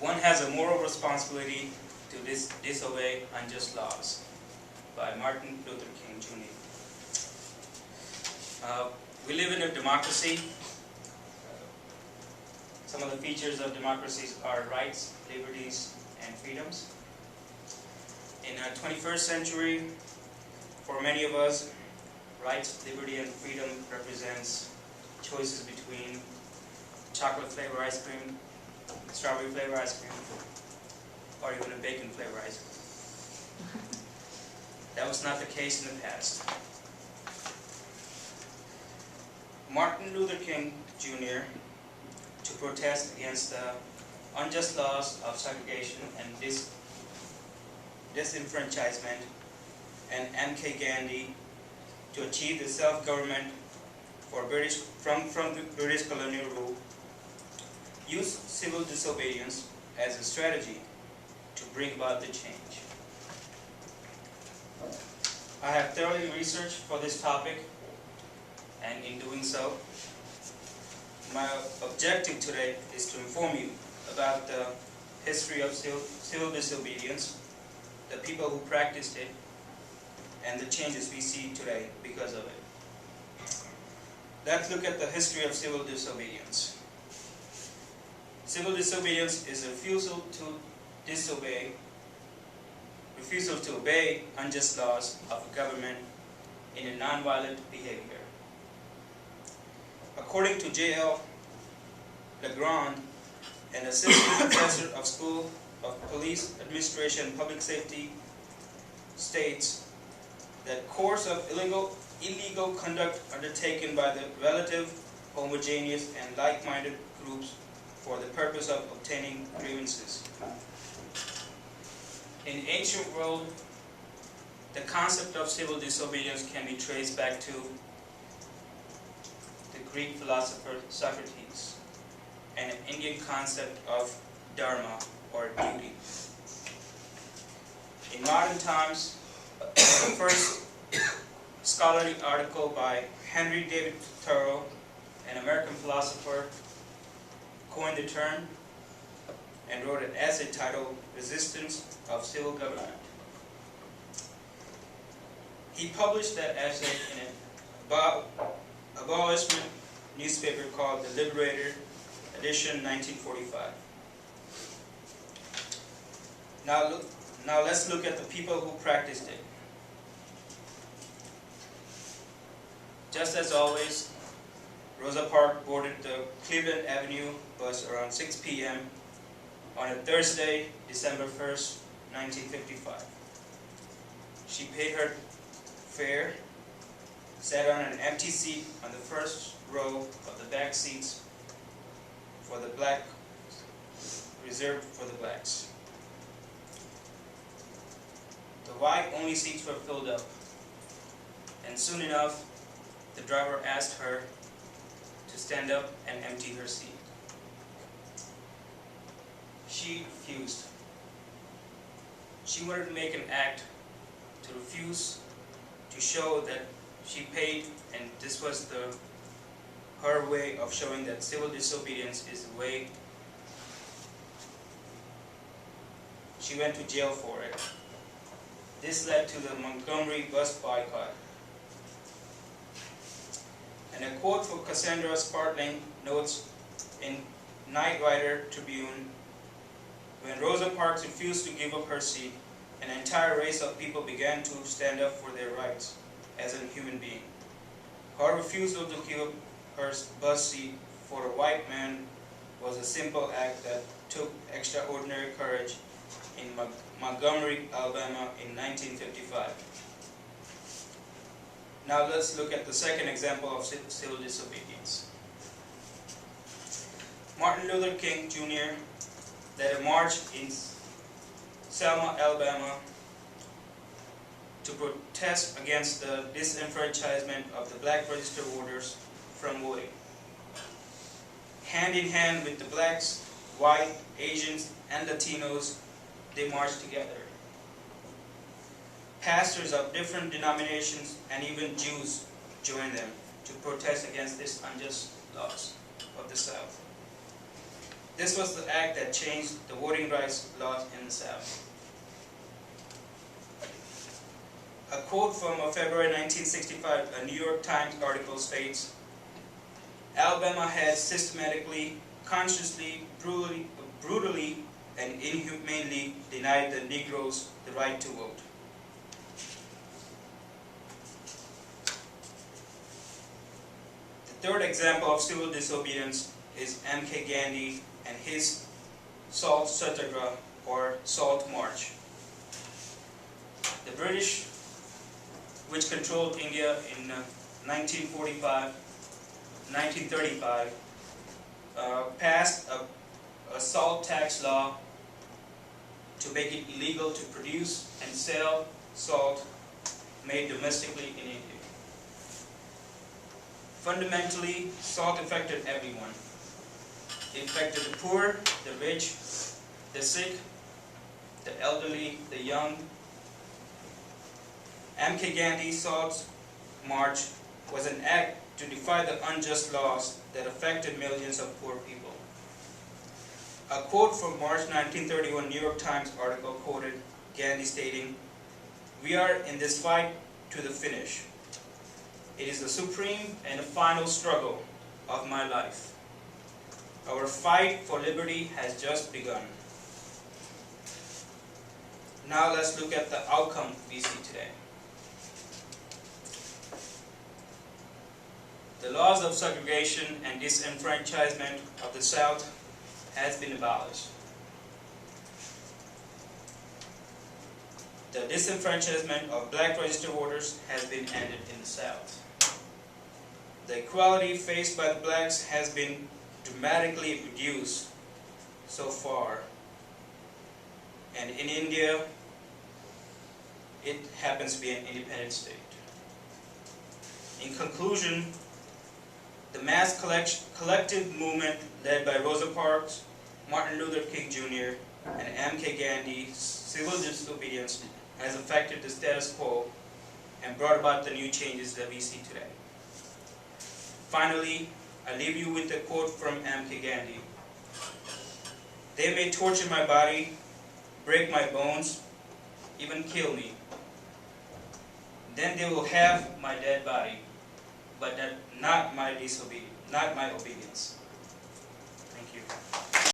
One has a moral responsibility to disobey unjust laws, by Martin Luther King Jr. We live in a democracy. Some of the features of democracies are rights, liberties, and freedoms. In the 21st century, for many of us, rights, liberty, and freedom represents choices between chocolate flavor ice cream, strawberry flavor ice cream, or even a bacon flavor ice cream. That was not the case in the past. Martin Luther King Jr., to protest against the unjust laws of segregation and disenfranchisement, and M.K. Gandhi, to achieve the self-government from the British colonial rule, used civil disobedience as a strategy to bring about the change. I have thoroughly researched for this topic, and in doing so, my objective today is to inform you about the history of civil disobedience, the people who practiced it, and the changes we see today because of it. Let's look at the history of civil disobedience. Civil disobedience is a refusal to obey unjust laws of a government in a nonviolent behavior. According to J.L. Legrand, an assistant professor of School of Police Administration and Public Safety, states that course of illegal conduct undertaken by the relative, homogeneous, and like-minded groups for the purpose of obtaining grievances. In ancient world, the concept of civil disobedience can be traced back to the Greek philosopher Socrates and an Indian concept of dharma or duty. In modern times, the first scholarly article by Henry David Thoreau, an American philosopher, coined the term and wrote an essay titled Resistance of Civil Government. He published that essay in an abolishment newspaper called The Liberator, edition 1945. Now let's look at the people who practiced it. Just as always, Rosa Parks boarded the Cleveland Avenue bus around 6 p.m. on a Thursday, December 1st, 1955. She paid her fare, sat on an empty seat on the first row of the back seats for the reserved for the blacks. The white-only seats were filled up, and soon enough, the driver asked her to stand up and empty her seat. She refused. She wanted to make an act to refuse, to show that she paid, and this was her way of showing that civil disobedience is the way. She went to jail for it. This led to the Montgomery bus boycott. And a quote from Cassandra Spartling notes in Night Rider Tribune, when Rosa Parks refused to give up her seat, an entire race of people began to stand up for their rights as a human being. Her refusal to give up her bus seat for a white man was a simple act that took extraordinary courage in Montgomery, Alabama in 1955. Now let's look at the second example of civil disobedience. Martin Luther King Jr. led a march in Selma, Alabama to protest against the disenfranchisement of the black registered voters from voting. Hand in hand with the blacks, white, Asians, and Latinos, they marched together. Pastors of different denominations and even Jews joined them to protest against these unjust laws of the South. This was the act that changed the voting rights laws in the South. A quote from a February 1965 a New York Times article states, Alabama has systematically, consciously, brutally, and inhumanely denied the Negroes the right to vote. The third example of civil disobedience is M.K. Gandhi and his Salt Satyagraha, or Salt March. The British, which controlled India in 1935, passed a salt tax law to make it illegal to produce and sell salt made domestically in India. Fundamentally, salt affected everyone. It affected the poor, the rich, the sick, the elderly, the young. M.K. Gandhi's Salt March was an act to defy the unjust laws that affected millions of poor people. A quote from March 1931 New York Times article quoted Gandhi stating, "We are in this fight to the finish. It is the supreme and the final struggle of my life. Our fight for liberty has just begun." Now let's look at the outcome we see today. The laws of segregation and disenfranchisement of the South has been abolished. The disenfranchisement of black registered voters has been ended in the South. The equality faced by the blacks has been dramatically reduced so far. And in India, it happens to be an independent state. In conclusion, the mass collective movement led by Rosa Parks, Martin Luther King Jr., and M.K. Gandhi's civil disobedience has affected the status quo and brought about the new changes that we see today. Finally, I leave you with a quote from M.K. Gandhi. "They may torture my body, break my bones, even kill me. Then they will have my dead body, but not my obedience." Thank you.